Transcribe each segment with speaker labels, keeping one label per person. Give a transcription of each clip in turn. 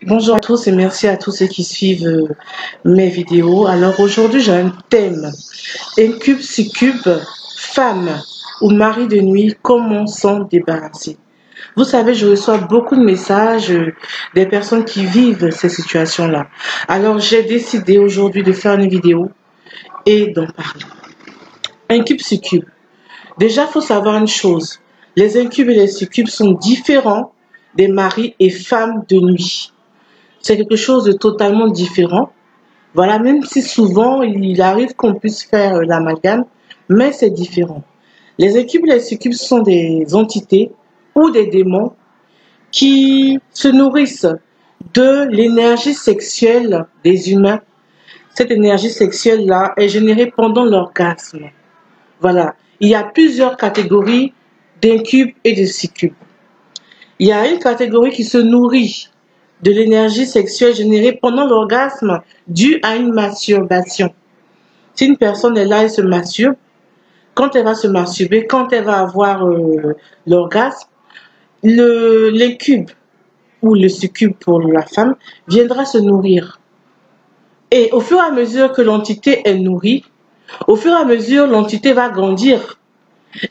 Speaker 1: Bonjour à tous et merci à tous ceux qui suivent mes vidéos. Alors aujourd'hui j'ai un thème, incube, succube, femme ou mari de nuit, comment s'en débarrasser? Vous savez, je reçois beaucoup de messages des personnes qui vivent ces situations-là. Alors j'ai décidé aujourd'hui de faire une vidéo et d'en parler. Incube, succube. Déjà, il faut savoir une chose. Les incubes et les succubes sont différents des maris et femmes de nuit. C'est quelque chose de totalement différent. Voilà, même si souvent il arrive qu'on puisse faire l'amalgame, mais c'est différent. Les incubes et les succubes sont des entités ou des démons qui se nourrissent de l'énergie sexuelle des humains. Cette énergie sexuelle-là est générée pendant l'orgasme. Voilà, il y a plusieurs catégories d'incubes et de succubes. Il y a une catégorie qui se nourrit de l'énergie sexuelle générée pendant l'orgasme due à une masturbation. Si une personne est là et se masturbe, quand elle va se masturber, quand elle va avoir l'orgasme, l'incube ou le succube pour la femme viendra se nourrir. Et au fur et à mesure que l'entité est nourrie, au fur et à mesure l'entité va grandir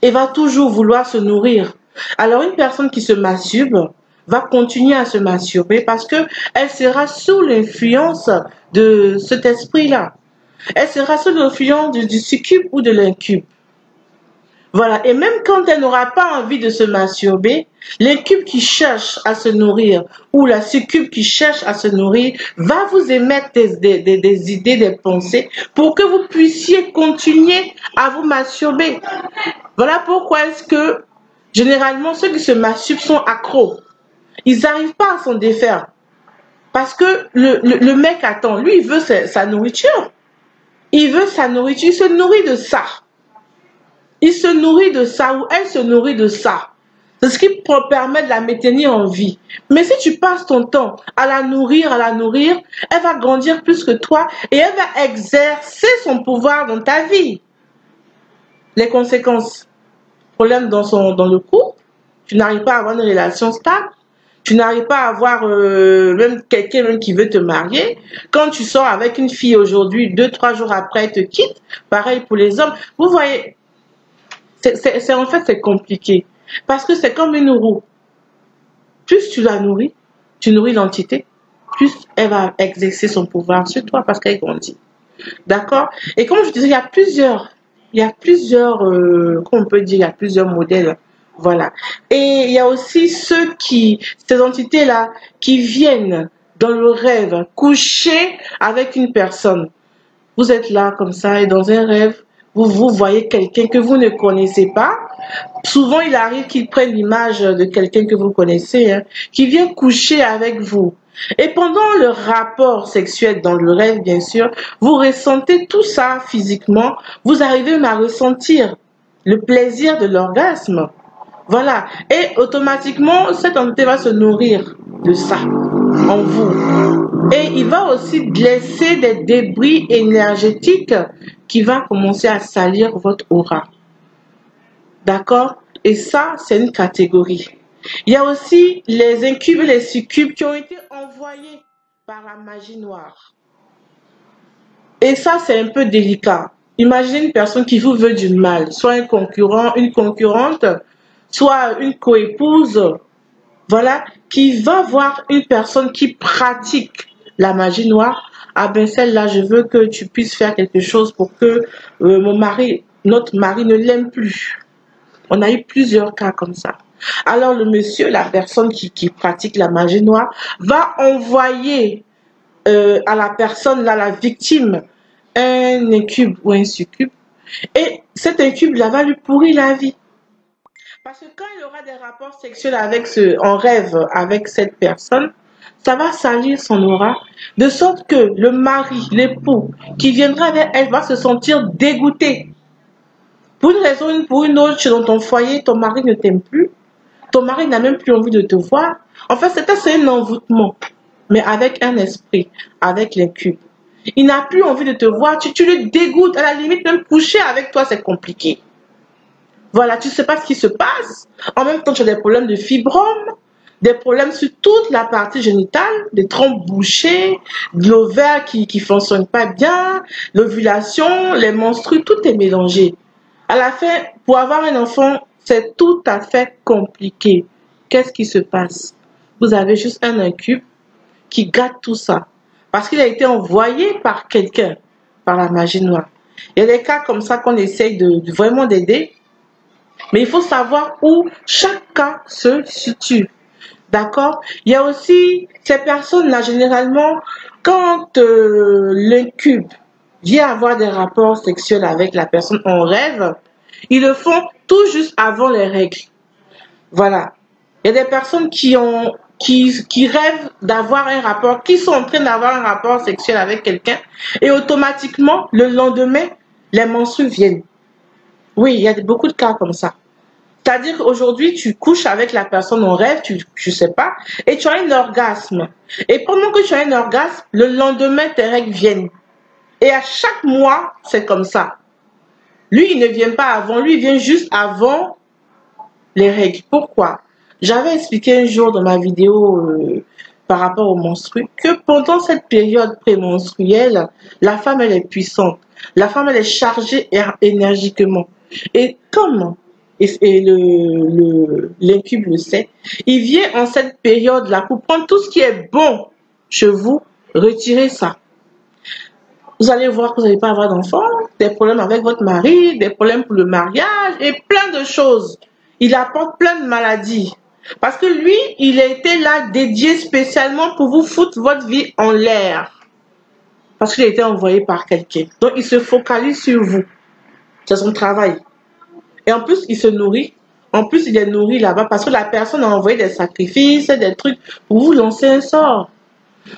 Speaker 1: et va toujours vouloir se nourrir. Alors une personne qui se masturbe va continuer à se masturber parce que elle sera sous l'influence de cet esprit-là. Elle sera sous l'influence du succube ou de l'incube. Voilà, et même quand elle n'aura pas envie de se masturber, l'incube qui cherche à se nourrir ou la succube qui cherche à se nourrir va vous émettre des idées, des pensées pour que vous puissiez continuer à vous masturber. Voilà pourquoi est-ce que généralement ceux qui se masturbent sont accros. Ils n'arrivent pas à s'en défaire. Parce que le mec attend. Lui, il veut sa nourriture. Il veut sa nourriture. Il se nourrit de ça. Il se nourrit de ça ou elle se nourrit de ça. C'est ce qui permet de la maintenir en vie. Mais si tu passes ton temps à la nourrir, elle va grandir plus que toi et elle va exercer son pouvoir dans ta vie. Les conséquences. Problème dans le couple. Tu n'arrives pas à avoir une relation stable. Tu n'arrives pas à avoir même quelqu'un qui veut te marier. Quand tu sors avec une fille aujourd'hui, 2-3 jours après, elle te quitte. Pareil pour les hommes. Vous voyez, en fait, c'est compliqué. Parce que c'est comme une roue. Plus tu la nourris, tu nourris l'entité, plus elle va exercer son pouvoir sur toi parce qu'elle grandit. D'accord? Et comme je disais, il y a plusieurs, comment on peut dire, il y a plusieurs modèles. Voilà. Et il y a aussi ces entités-là, qui viennent dans le rêve, coucher avec une personne. Vous êtes là comme ça et dans un rêve, vous voyez quelqu'un que vous ne connaissez pas. Souvent, il arrive qu'ils prennent l'image de quelqu'un que vous connaissez, hein, qui vient coucher avec vous. Et pendant le rapport sexuel dans le rêve, bien sûr, vous ressentez tout ça physiquement. Vous arrivez même à ressentir le plaisir de l'orgasme. Voilà. Et automatiquement, cette entité va se nourrir de ça en vous. Et il va aussi laisser des débris énergétiques qui vont commencer à salir votre aura. D'accord? Et ça, c'est une catégorie. Il y a aussi les incubes et les succubes qui ont été envoyés par la magie noire. Et ça, c'est un peu délicat. Imaginez une personne qui vous veut du mal, soit un concurrent, une concurrente, soit une coépouse, voilà, qui va voir une personne qui pratique la magie noire. Ah ben celle-là, je veux que tu puisses faire quelque chose pour que notre mari ne l'aime plus. On a eu plusieurs cas comme ça. Alors le monsieur, la personne qui pratique la magie noire, va envoyer à la personne, là, la victime, un incube ou un succube. Et cet incube-là va lui pourrir la vie. Parce que quand il aura des rapports sexuels en rêve avec cette personne, ça va salir son aura, de sorte que le mari, l'époux, qui viendra avec elle, va se sentir dégoûté. Pour une raison ou pour une autre, dans ton foyer, ton mari ne t'aime plus. Ton mari n'a même plus envie de te voir. En fait, c'est un envoûtement, mais avec un esprit, avec l'incube. Il n'a plus envie de te voir, tu le dégoûtes. À la limite, même coucher avec toi, c'est compliqué. Voilà, tu ne sais pas ce qui se passe. En même temps, tu as des problèmes de fibromes, des problèmes sur toute la partie génitale, des trompes bouchées, de l'ovaire qui fonctionne pas bien, l'ovulation, les menstrues, tout est mélangé. À la fin, pour avoir un enfant, c'est tout à fait compliqué. Qu'est-ce qui se passe? Vous avez juste un incube qui gâte tout ça. Parce qu'il a été envoyé par quelqu'un, par la magie noire. Il y a des cas comme ça qu'on essaye de vraiment d'aider. Mais il faut savoir où chaque cas se situe. D'accord? Il y a aussi ces personnes-là, généralement, quand l'incube vient avoir des rapports sexuels avec la personne en rêve, ils le font tout juste avant les règles. Voilà. Il y a des personnes qui rêvent d'avoir un rapport, qui sont en train d'avoir un rapport sexuel avec quelqu'un, et automatiquement, le lendemain, les menstrues viennent. Oui, il y a beaucoup de cas comme ça. C'est-à-dire qu'aujourd'hui, tu couches avec la personne en rêve, je sais pas, et tu as un orgasme. Et pendant que tu as un orgasme, le lendemain, tes règles viennent. Et à chaque mois, c'est comme ça. Lui, il ne vient pas avant, lui, il vient juste avant les règles. Pourquoi? J'avais expliqué un jour dans ma vidéo par rapport aux menstrues que pendant cette période prémenstruelle, la femme, elle est puissante. La femme, elle est chargée énergiquement. Et comment? Et l'incube le sait, il vient en cette période-là pour prendre tout ce qui est bon chez vous, retirer ça. Vous allez voir que vous n'allez pas avoir d'enfants, des problèmes avec votre mari, des problèmes pour le mariage et plein de choses. Il apporte plein de maladies. Parce que lui, il a été là dédié spécialement pour vous foutre votre vie en l'air. Parce qu'il a été envoyé par quelqu'un. Donc, il se focalise sur vous. C'est son travail. Et en plus, il se nourrit. En plus, il est nourri là-bas parce que la personne a envoyé des sacrifices, des trucs pour vous lancer un sort.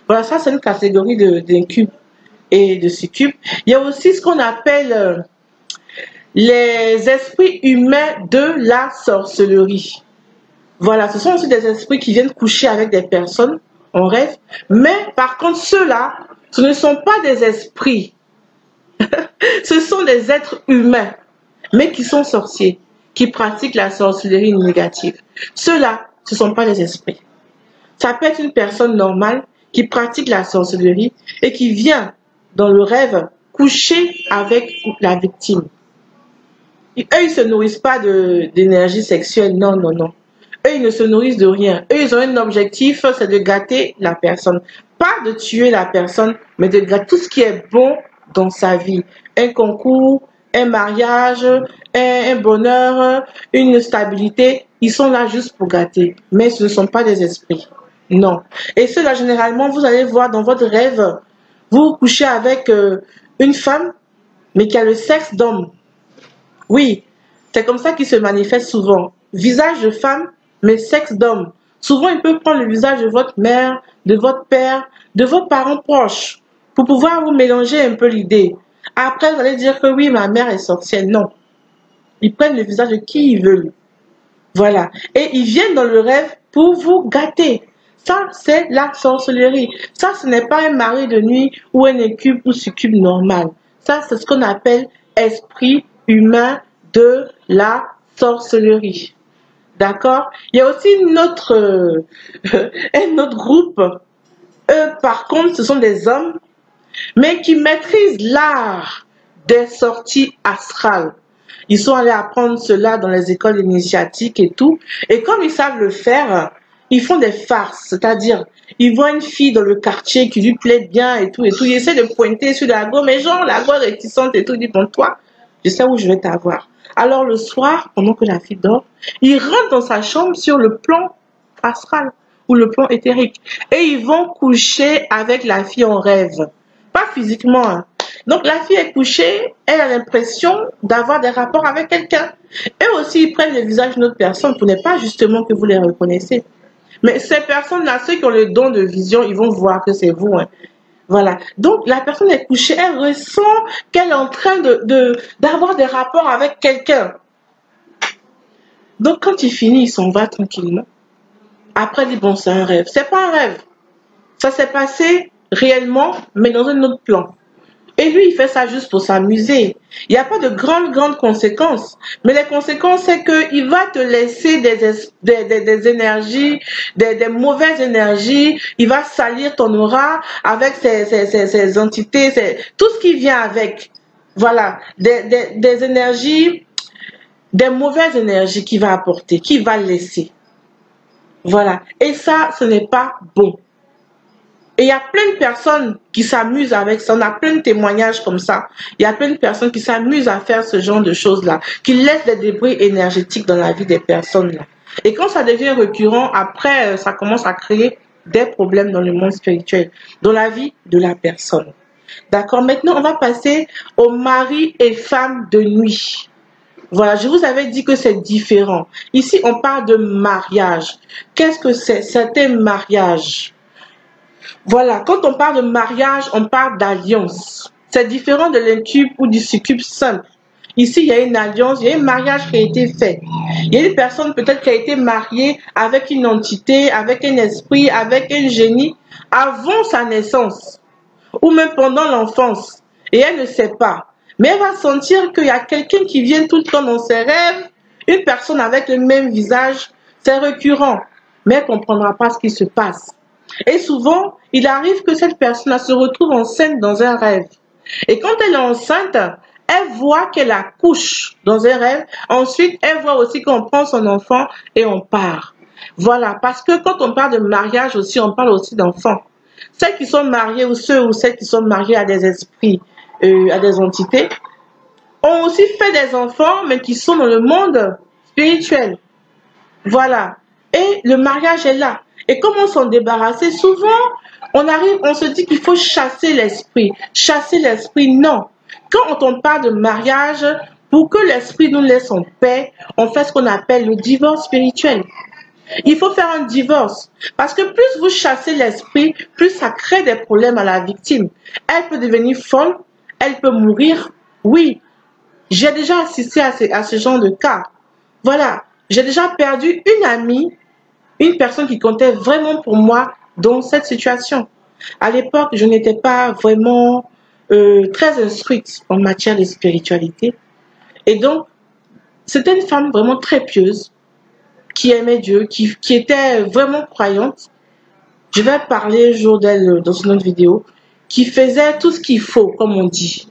Speaker 1: Voilà, ça, c'est une catégorie d'incubes et de succubes. Il y a aussi ce qu'on appelle les esprits humains de la sorcellerie. Voilà, ce sont aussi des esprits qui viennent coucher avec des personnes en rêve. Mais par contre, ceux-là, ce ne sont pas des esprits. Ce sont des êtres humains, mais qui sont sorciers, qui pratiquent la sorcellerie négative. Ceux-là, ce ne sont pas des esprits. Ça peut être une personne normale qui pratique la sorcellerie et qui vient dans le rêve coucher avec la victime. Et eux, ils ne se nourrissent pas d'énergie sexuelle, non, non, non. Eux, ils ne se nourrissent de rien. Eux, ils ont un objectif, c'est de gâter la personne. Pas de tuer la personne, mais de gâter tout ce qui est bon dans sa vie. Un concours, un mariage, un bonheur, une stabilité. Ils sont là juste pour gâter. Mais ce ne sont pas des esprits. Non. Et cela, généralement, vous allez voir dans votre rêve, vous couchez avec une femme, mais qui a le sexe d'homme. Oui, c'est comme ça qu'il se manifeste souvent. Visage de femme, mais sexe d'homme. Souvent, il peut prendre le visage de votre mère, de votre père, de vos parents proches, pour pouvoir vous mélanger un peu l'idée. Après, vous allez dire que oui, ma mère est sorcière. Non. Ils prennent le visage de qui ils veulent. Voilà. Et ils viennent dans le rêve pour vous gâter. Ça, c'est la sorcellerie. Ça, ce n'est pas un mari de nuit ou un incube ou succube normal. Ça, c'est ce qu'on appelle esprit humain de la sorcellerie. D'accord? Il y a aussi un autre groupe. Eux, par contre, ce sont des hommes, mais qui maîtrisent l'art des sorties astrales. Ils sont allés apprendre cela dans les écoles initiatiques et tout. Et comme ils savent le faire, ils font des farces. C'est-à-dire, ils voient une fille dans le quartier qui lui plaît bien et tout. Ils essaient de pointer sur la go, mais genre, la go réticente et tout. Ils disent, bon, toi, je sais où je vais t'avoir. Alors le soir, pendant que la fille dort, il rentre dans sa chambre sur le plan astral ou le plan éthérique. Et ils vont coucher avec la fille en rêve. Pas physiquement. Hein. Donc la fille est couchée, elle a l'impression d'avoir des rapports avec quelqu'un. Eux aussi, ils prennent le visage d'une autre personne pour ne pas justement que vous les reconnaissez. Mais ces personnes-là, ceux qui ont le don de vision, ils vont voir que c'est vous. Hein. Voilà. Donc, la personne est couchée, elle ressent qu'elle est en train d'avoir des rapports avec quelqu'un. Donc, quand il finit, il s'en va tranquillement. Après, il dit, bon, c'est un rêve. C'est pas un rêve. Ça s'est passé réellement, mais dans un autre plan. Et lui, il fait ça juste pour s'amuser. Il n'y a pas de grandes conséquences. Mais les conséquences, c'est qu'il va te laisser des énergies, des mauvaises énergies. Il va salir ton aura avec ces entités, tout ce qui vient avec. Voilà, des énergies, des mauvaises énergies qu'il va apporter, qu'il va laisser. Voilà. Et ça, ce n'est pas bon. Et il y a plein de personnes qui s'amusent avec ça. On a plein de témoignages comme ça. Il y a plein de personnes qui s'amusent à faire ce genre de choses-là, qui laissent des débris énergétiques dans la vie des personnes-là. Et quand ça devient récurrent, après, ça commence à créer des problèmes dans le monde spirituel, dans la vie de la personne. D'accord? Maintenant, on va passer aux maris et femmes de nuit. Voilà, je vous avais dit que c'est différent. Ici, on parle de mariage. Qu'est-ce que c'est? C'est un mariage. Voilà, quand on parle de mariage, on parle d'alliance. C'est différent de l'incube ou du succube simple. Ici, il y a une alliance, il y a un mariage qui a été fait. Il y a une personne peut-être qui a été mariée avec une entité, avec un esprit, avec un génie, avant sa naissance, ou même pendant l'enfance. Et elle ne sait pas. Mais elle va sentir qu'il y a quelqu'un qui vient tout le temps dans ses rêves, une personne avec le même visage, c'est récurrent. Mais elle ne comprendra pas ce qui se passe. Et souvent, il arrive que cette personne se retrouve enceinte dans un rêve. Et quand elle est enceinte, elle voit qu'elle accouche dans un rêve. Ensuite, elle voit aussi qu'on prend son enfant et on part. Voilà, parce que quand on parle de mariage aussi, on parle aussi d'enfants. Celles qui sont mariées ou ceux ou celles qui sont mariées à des esprits, à des entités, ont aussi fait des enfants, mais qui sont dans le monde spirituel. Voilà. Et le mariage est là. Et comment s'en débarrasser? Souvent, on se dit qu'il faut chasser l'esprit. Chasser l'esprit, non. Quand on parle de mariage, pour que l'esprit nous laisse en paix, on fait ce qu'on appelle le divorce spirituel. Il faut faire un divorce. Parce que plus vous chassez l'esprit, plus ça crée des problèmes à la victime. Elle peut devenir folle, elle peut mourir. Oui, j'ai déjà assisté à ce genre de cas. Voilà, j'ai déjà perdu une amie, une personne qui comptait vraiment pour moi dans cette situation. À l'époque, je n'étais pas vraiment très instruite en matière de spiritualité. Et donc, c'était une femme vraiment très pieuse, qui aimait Dieu, qui était vraiment croyante. Je vais parler un jour d'elle dans une autre vidéo, qui faisait tout ce qu'il faut, comme on dit.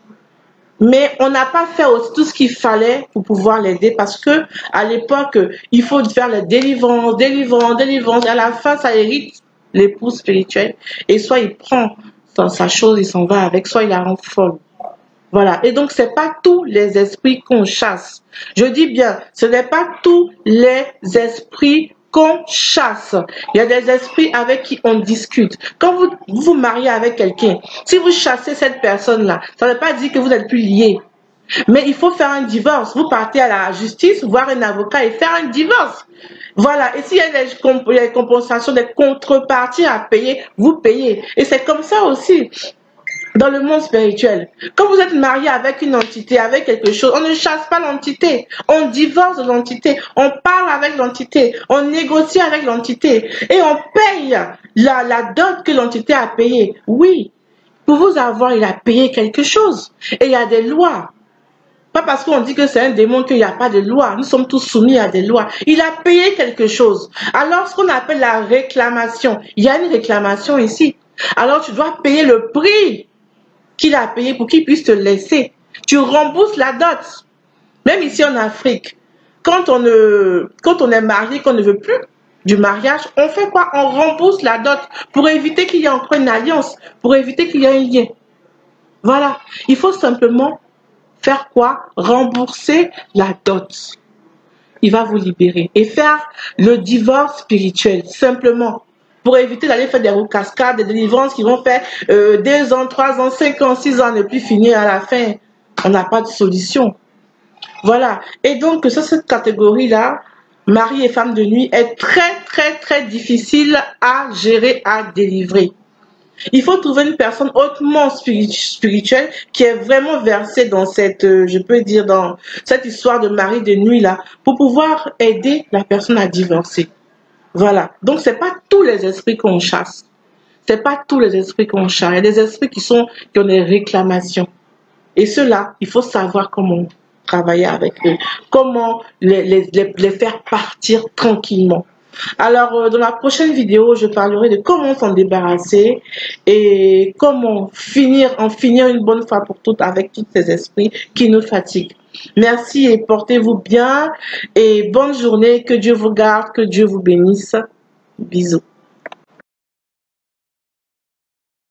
Speaker 1: Mais on n'a pas fait aussi tout ce qu'il fallait pour pouvoir l'aider parce que à l'époque, il faut faire la délivrance. Et à la fin, ça hérite l'époux spirituel. Et soit il prend sa chose, il s'en va avec, soit il la rend folle. Voilà. Et donc, c'est pas tous les esprits qu'on chasse. Je dis bien, ce n'est pas tous les esprits qu'on chasse. Il y a des esprits avec qui on discute. Quand vous vous mariez avec quelqu'un, si vous chassez cette personne-là, ça ne veut pas dire que vous n'êtes plus liés. Mais il faut faire un divorce. Vous partez à la justice, voir un avocat et faire un divorce. Voilà. Et s'il y a des compensations, des contreparties à payer, vous payez. Et c'est comme ça aussi. Dans le monde spirituel, quand vous êtes marié avec une entité, avec quelque chose, on ne chasse pas l'entité, on divorce de l'entité, on parle avec l'entité, on négocie avec l'entité et on paye la dot que l'entité a payée. Oui, pour vous avoir, il a payé quelque chose et il y a des lois. Pas parce qu'on dit que c'est un démon qu'il n'y a pas de loi. Nous sommes tous soumis à des lois. Il a payé quelque chose. Alors, ce qu'on appelle la réclamation, il y a une réclamation ici. Alors, tu dois payer le prix qu'il a payé pour qu'il puisse te laisser. Tu rembourses la dot. Même ici en Afrique, quand on est marié, qu'on ne veut plus du mariage, on fait quoi? On rembourse la dot pour éviter qu'il y ait encore une alliance, pour éviter qu'il y ait un lien. Voilà. Il faut simplement faire quoi? Rembourser la dot. Il va vous libérer et faire le divorce spirituel, simplement. Pour éviter d'aller faire des roues cascades, des délivrances qui vont faire 2 ans, 3 ans, 5 ans, 6 ans, ne plus finir à la fin. On n'a pas de solution. Voilà. Et donc, cette catégorie-là, mari et femme de nuit, est très difficile à gérer, à délivrer. Il faut trouver une personne hautement spirituelle qui est vraiment versée dans cette, je peux dire, dans cette histoire de mari de nuit-là, pour pouvoir aider la personne à divorcer. Voilà. Donc, c'est pas tous les esprits qu'on chasse. C'est pas tous les esprits qu'on chasse. Il y a des esprits qui ont des réclamations. Et cela, il faut savoir comment travailler avec eux, comment les faire partir tranquillement. Alors, dans la prochaine vidéo, je parlerai de comment s'en débarrasser et comment en finir une bonne fois pour toutes avec tous ces esprits qui nous fatiguent. Merci et portez-vous bien et bonne journée. Que Dieu vous garde, que Dieu vous bénisse. Bisous.